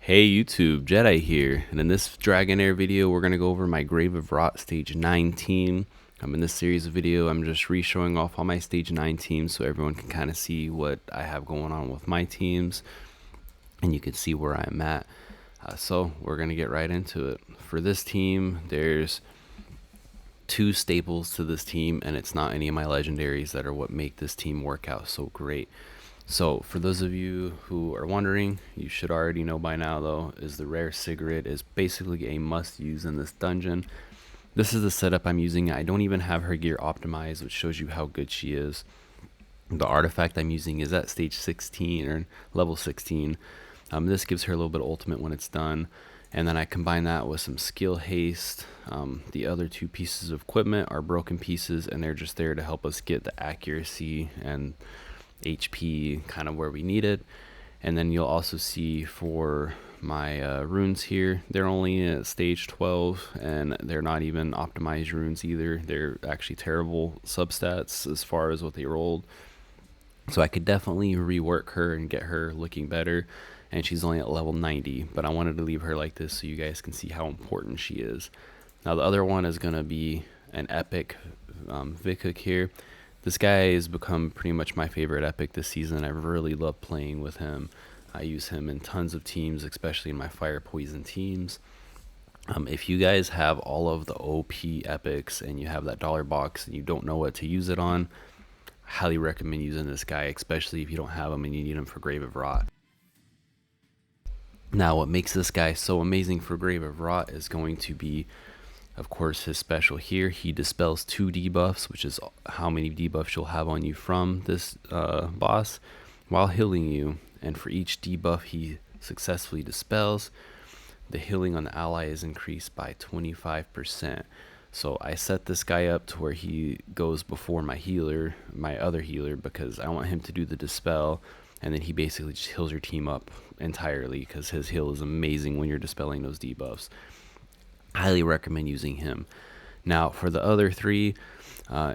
Hey YouTube, Jedi here, and in this Dragonheir video we're going to go over my Grave of Rot Stage 9 team. In this series of video I'm just re-showing off all my Stage 9 teams so everyone can kind of see what I have going on with my teams, and you can see where I'm at. So we're going to get right into it. For this team, there's two staples to this team, and it's not any of my legendaries that are what make this team work out so great. So for those of you who are wondering, you should already know by now though, is the rare cigarette is basically a must use in this dungeon. This is the setup I'm using. I don't even have her gear optimized, which shows you how good she is. The artifact I'm using is at stage 16 or level 16. This gives her a little bit of ultimate when it's done, and then I combine that with some skill haste. The other two pieces of equipment are broken pieces, and they're just there to help us get the accuracy and HP kind of where we need it. And then you'll also see for my runes here, they're only at stage 12, and they're not even optimized runes either. They're actually terrible substats as far as what they rolled. So I could definitely rework her and get her looking better, and she's only at level 90, but I wanted to leave her like this so you guys can see how important she is. Now the other one is going to be an epic Vikuk here. This guy has become pretty much my favorite epic this season. I really love playing with him. I use him in tons of teams, especially in my fire poison teams. If you guys have all of the OP epics and you have that dollar box and you don't know what to use it on, I highly recommend using this guy, especially if you don't have him and you need him for Grave of Rot. Now, what makes this guy so amazing for Grave of Rot is going to be, of course, his special here. He dispels 2 debuffs, which is how many debuffs you'll have on you from this boss, while healing you. And for each debuff he successfully dispels, the healing on the ally is increased by 25%. So I set this guy up to where he goes before my healer, my other healer, because I want him to do the dispel, and then he basically just heals your team up entirely because his heal is amazing when you're dispelling those debuffs. Highly recommend using him. Now for the other 3,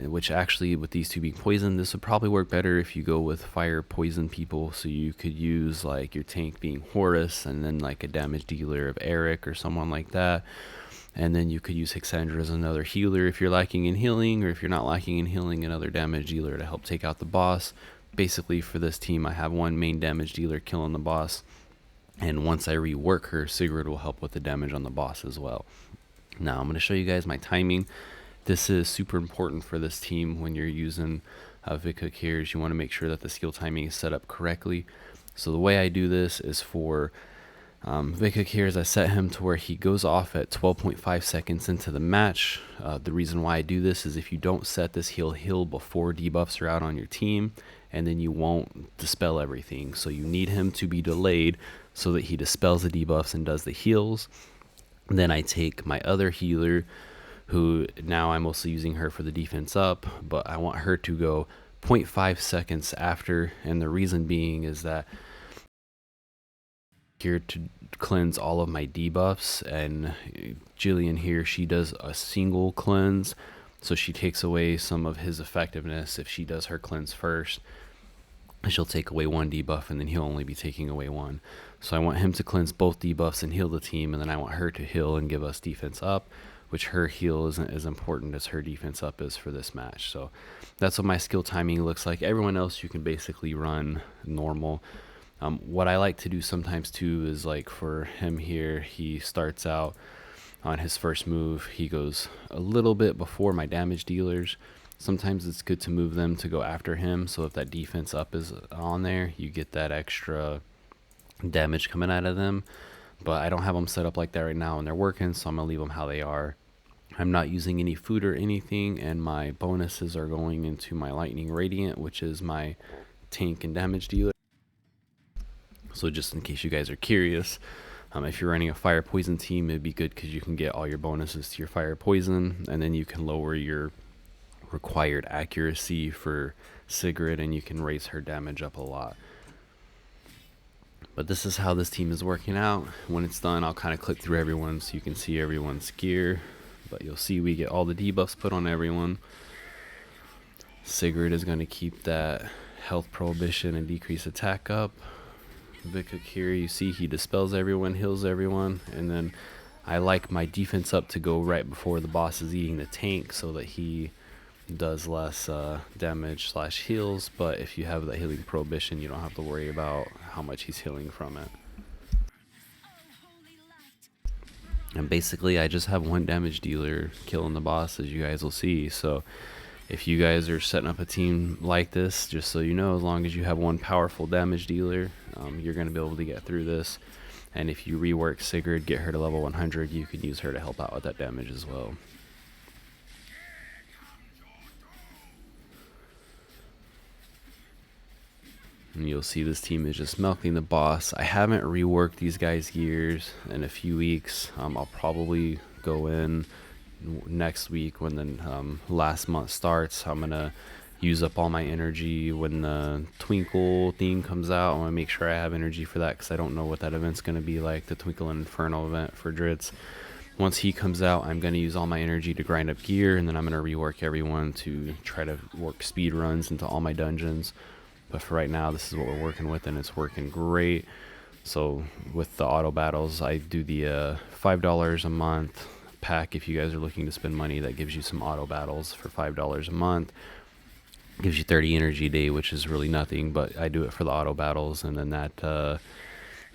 which actually with these 2 being poison, this would probably work better if you go with fire poison people. So you could use like your tank being Horus, and then like a damage dealer of Eric or someone like that. And then you could use Hexandra as another healer if you're lacking in healing, or if you're not lacking in healing, another damage dealer to help take out the boss. Basically for this team I have one main damage dealer killing the boss, and once I rework her, Sigrid will help with the damage on the boss as well. Now I'm going to show you guys my timing. This is super important for this team when you're using Vikuk here. You want to make sure that the skill timing is set up correctly. So the way I do this is for Vikuk here is I set him to where he goes off at 12.5 seconds into the match. The reason why I do this is if you don't set this, he'll heal before debuffs are out on your team, and then you won't dispel everything. So you need him to be delayed so that he dispels the debuffs and does the heals. Then I take my other healer, who now I'm mostly using her for the defense up, but I want her to go 0.5 seconds after, and the reason being is that here to cleanse all of my debuffs, and Jillian here, she does a single cleanse, so she takes away some of his effectiveness. If she does her cleanse first, she'll take away 1 debuff, and then he'll only be taking away 1. So I want him to cleanse both debuffs and heal the team, and then I want her to heal and give us defense up, which her heal isn't as important as her defense up is for this match. So that's what my skill timing looks like. Everyone else you can basically run normal. What I like to do sometimes too is, like for him here, he starts out on his first move, he goes a little bit before my damage dealers. Sometimes it's good to move them to go after him, so if that defense up is on there, you get that extra damage coming out of them. But I don't have them set up like that right now, and they're working, so I'm gonna leave them how they are. I'm not using any food or anything, and my bonuses are going into my Lightning Radiant, which is my tank and damage dealer. So just in case you guys are curious, if you're running a fire poison team, it'd be good because you can get all your bonuses to your fire poison, and then you can lower your required accuracy for Sigrid, and you can raise her damage up a lot. But this is how this team is working out. When it's done, I'll kind of click through everyone so you can see everyone's gear. But you'll see we get all the debuffs put on everyone. Sigrid is going to keep that health prohibition and decrease attack up. Vikuk here, you see he dispels everyone, heals everyone, and then I like my defense up to go right before the boss is eating the tank so that he does less damage slash heals. But if you have that healing prohibition, you don't have to worry about how much he's healing from it. And basically I just have one damage dealer killing the boss, as you guys will see. So if you guys are setting up a team like this, just so you know, as long as you have one powerful damage dealer, you're going to be able to get through this. And if you rework Sigurd, get her to level 100, you can use her to help out with that damage as well. And you'll see this team is just milking the boss. I haven't reworked these guys' gears in a few weeks. I'll probably go in next week when the last month starts. I'm gonna use up all my energy when the Twinkle theme comes out. I want to make sure I have energy for that because I don't know what that event's going to be like, the Twinkle and Inferno event for Dritz. Once he comes out, I'm going to use all my energy to grind up gear, and then I'm going to rework everyone to try to work speed runs into all my dungeons. But for right now, this is what we're working with, and it's working great. So with the auto battles, I do the $5 a month pack. If you guys are looking to spend money, that gives you some auto battles for $5 a month. Gives you 30 energy a day, which is really nothing, but I do it for the auto battles, and then that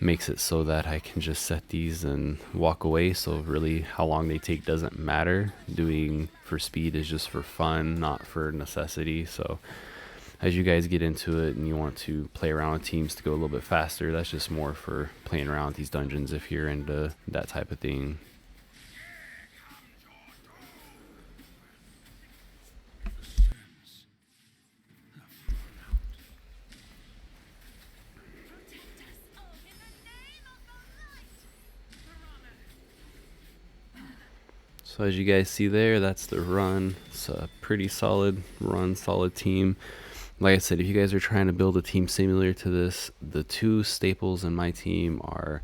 makes it so that I can just set these and walk away. So really how long they take doesn't matter. Doing for speed is just for fun, not for necessity. So as you guys get into it and you want to play around with teams to go a little bit faster, that's just more for playing around with these dungeons if you're into that type of thing. So as you guys see there, that's the run. It's a pretty solid run, solid team. Like I said, if you guys are trying to build a team similar to this, the two staples in my team are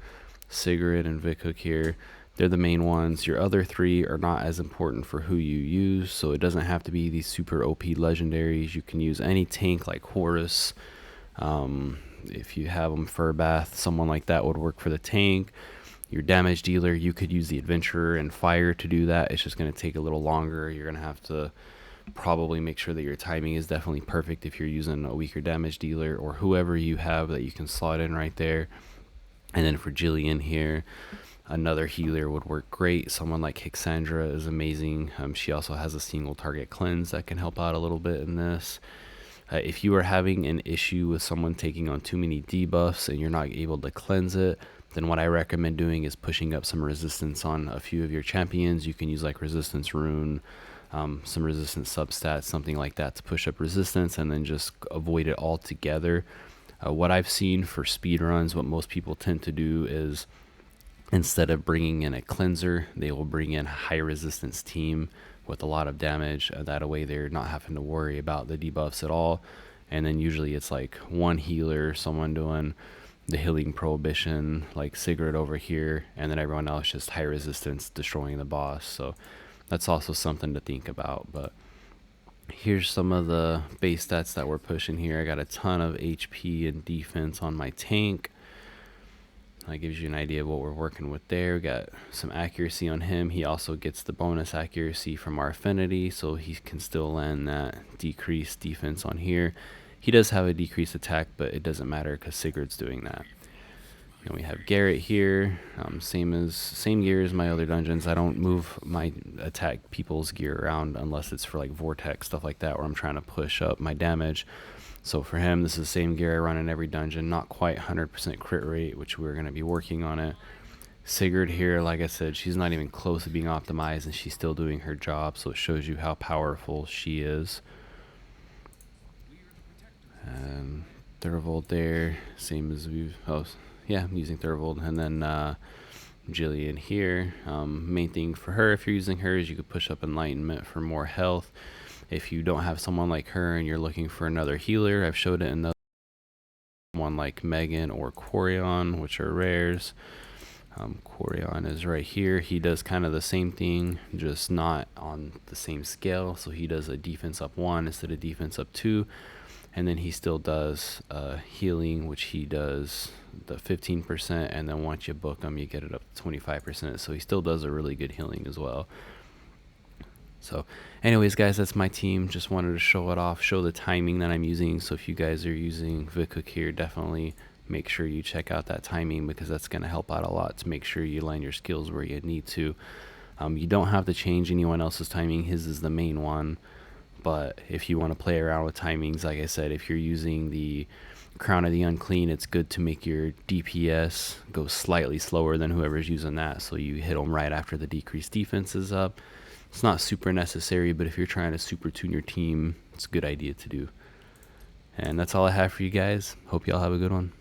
Sigurd and Vikuk here. They're the main ones. Your other three are not as important for who you use, so it doesn't have to be these super OP legendaries. You can use any tank like Horus. If you have them Furbath, someone like that would work for the tank. Your damage dealer, you could use the Adventurer and Fire to do that. It's just going to take a little longer. You're going to have to probably make sure that your timing is definitely perfect if you're using a weaker damage dealer or whoever you have that you can slot in right there. And then for Jillian here, another healer would work great. Someone like Hixandra is amazing. She also has a single target cleanse that can help out a little bit in this. If you are having an issue with someone taking on too many debuffs and you're not able to cleanse it, then what I recommend doing is pushing up some resistance on a few of your champions. You can use like resistance rune, some resistance substats, something like that to push up resistance, and then just avoid it altogether. What I've seen for speed runs, what most people tend to do is instead of bringing in a cleanser, they will bring in a high resistance team with a lot of damage. That way they're not having to worry about the debuffs at all. And then usually it's like one healer, someone doing the healing prohibition like Sigurd over here, and then everyone else just high resistance destroying the boss. So that's also something to think about. But here's some of the base stats that we're pushing here. I got a ton of HP and defense on my tank. That gives you an idea of what we're working with there. We got some accuracy on him. He also gets the bonus accuracy from our affinity, so he can still land that decreased defense on here. He does have a decreased attack, but it doesn't matter because Sigurd's doing that. And we have Garrett here, same gear as my other dungeons. I don't move my attack people's gear around unless it's for like Vortex, stuff like that, where I'm trying to push up my damage. So for him, this is the same gear I run in every dungeon. Not quite 100% crit rate, which we're going to be working on it. Sigurd here, like I said, she's not even close to being optimized, and she's still doing her job, so it shows you how powerful she is. Thurvold there, same as we've, I'm using Thurvold. And then Jillian here, main thing for her, if you're using her, is you could push up Enlightenment for more health. If you don't have someone like her and you're looking for another healer, I've showed it in the one like Megan or Quarion, which are rares. Quarion is right here. He does kind of the same thing, just not on the same scale. So he does a defense up 1 instead of defense up 2. And then he still does healing, which he does the 15%, and then once you book him, you get it up to 25%. So he still does a really good healing as well. So anyways, guys, that's my team. Just wanted to show it off, show the timing that I'm using. So if you guys are using Vikuk here, definitely make sure you check out that timing, because that's going to help out a lot to make sure you line your skills where you need to. You don't have to change anyone else's timing. His is the main one. But if you want to play around with timings, like I said, if you're using the Crown of the Unclean, it's good to make your DPS go slightly slower than whoever's using that, so you hit them right after the decreased defense is up. It's not super necessary, but if you're trying to super tune your team, it's a good idea to do. And that's all I have for you guys. Hope y'all have a good one.